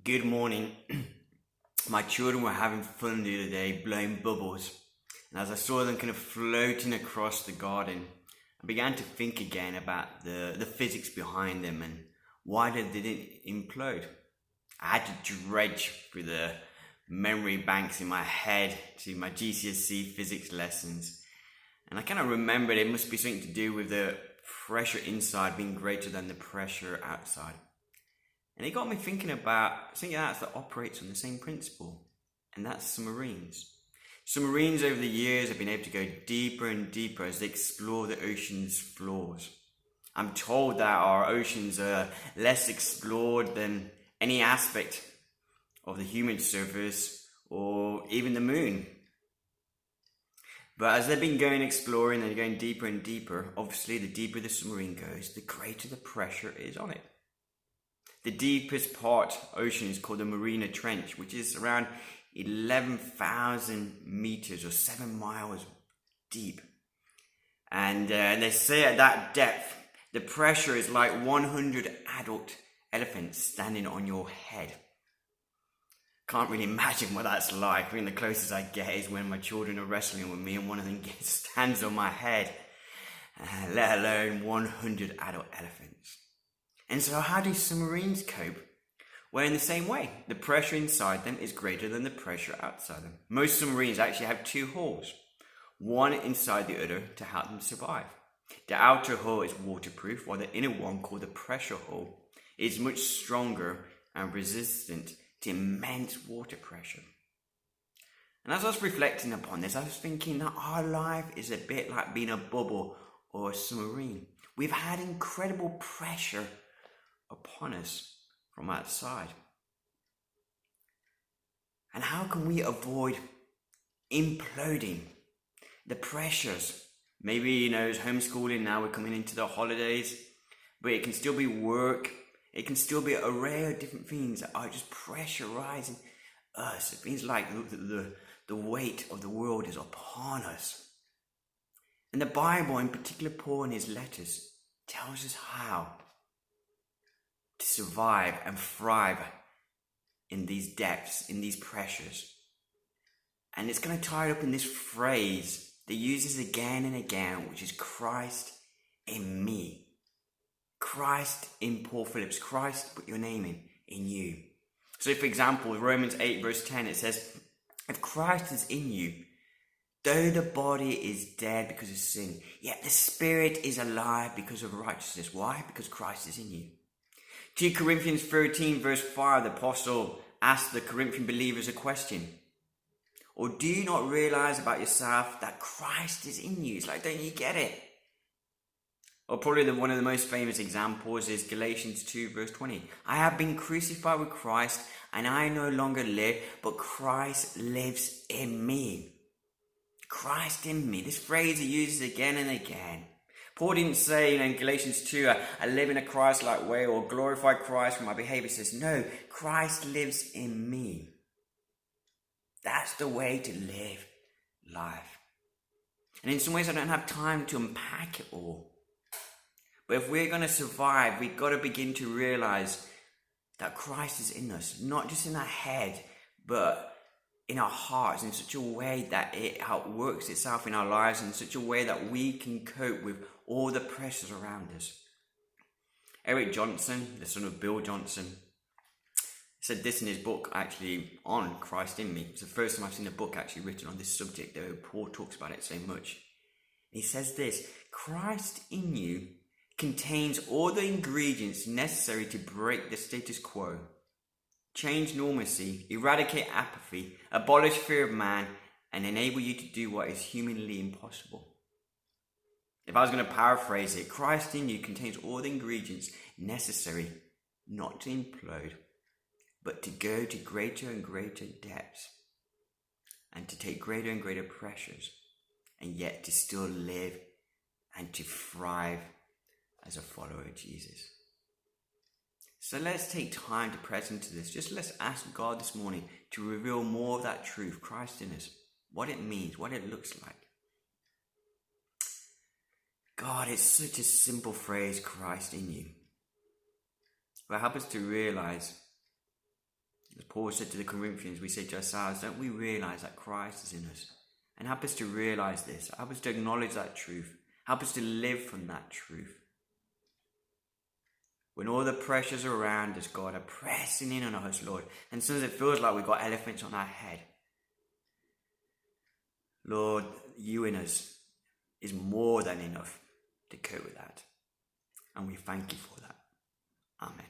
Good morning. My children were having fun the other day, blowing bubbles. And as I saw them kind of floating across the garden, I began to think again about the physics behind them and why they didn't implode. I had to dredge through the memory banks in my head to my GCSE physics lessons. And I kind of remembered it must be something to do with the pressure inside being greater than the pressure outside. And it got me thinking about something else that operates on the same principle, and that's submarines. Submarines over the years have been able to go deeper and deeper as they explore the ocean's floors. I'm told that our oceans are less explored than any aspect of the human surface or even the moon. But as they've been going exploring and going deeper and deeper, obviously the deeper the submarine goes, the greater the pressure is on it. The deepest part ocean is called the Marina Trench, which is around 11,000 meters or 7 miles deep. And they say at that depth, the pressure is like 100 adult elephants standing on your head. Can't really imagine what that's like. I mean, the closest I get is when my children are wrestling with me and one of them stands on my head, let alone 100 adult elephants. And so how do submarines cope? Well, in the same way, the pressure inside them is greater than the pressure outside them. Most submarines actually have two hulls, one inside the other to help them survive. The outer hull is waterproof, while the inner one, called the pressure hull, is much stronger and resistant to immense water pressure. And as I was reflecting upon this, I was thinking that our life is a bit like being a bubble or a submarine. We've had incredible pressure upon us from outside. And how can we avoid imploding? The pressures, maybe it's homeschooling now, we're coming into the holidays, but it can still be work, it can still be an array of different things that are just pressurizing us. It feels like the weight of the world is upon us. And the Bible, in particular Paul in his letters, tells us how to survive and thrive in these depths, in these pressures. And it's going to tie it up in this phrase that uses again and again, which is Christ in me. Christ in Paul Phillips. Christ, put your name in you. So for example, Romans 8 verse 10, it says, if Christ is in you, though the body is dead because of sin, yet the spirit is alive because of righteousness. Why? Because Christ is in you. 2 Corinthians 13 verse 5, the apostle asked the Corinthian believers a question. Or do you not realize about yourself that Christ is in you? It's like, don't you get it? Or probably one of the most famous examples is Galatians 2 verse 20. I have been crucified with Christ, and I no longer live, but Christ lives in me. Christ in me. This phrase he uses again and again. Paul didn't say in Galatians 2, I live in a Christ-like way or glorify Christ for my behavior. He says, no, Christ lives in me. That's the way to live life. And in some ways I don't have time to unpack it all. But if we're going to survive, we've got to begin to realize that Christ is in us, not just in our head, but in our hearts, in such a way that it outworks itself in our lives, in such a way that we can cope with all the pressures around us. Eric Johnson, the son of Bill Johnson, said this in his book actually on Christ in me. It's the first time I've seen a book actually written on this subject, though Paul talks about it so much. He says this, Christ in you contains all the ingredients necessary to break the status quo, change normalcy, eradicate apathy, abolish fear of man, and enable you to do what is humanly impossible. If I was going to paraphrase it, Christ in you contains all the ingredients necessary not to implode, but to go to greater and greater depths, and to take greater and greater pressures, and yet to still live and to thrive as a follower of Jesus. So let's take time to press into this. Just let's ask God this morning to reveal more of that truth, Christ in us, what it means, what it looks like. God, it's such a simple phrase, Christ in you. But help us to realize As Paul said to the Corinthians, we say to ourselves, don't we realise that Christ is in us? And help us to realise this. Help us to acknowledge that truth. Help us to live from that truth. When all the pressures around us, God, are pressing in on us, Lord, and sometimes it feels like we've got elephants on our head. Lord, you in us is more than enough to cope with that. And we thank you for that. Amen.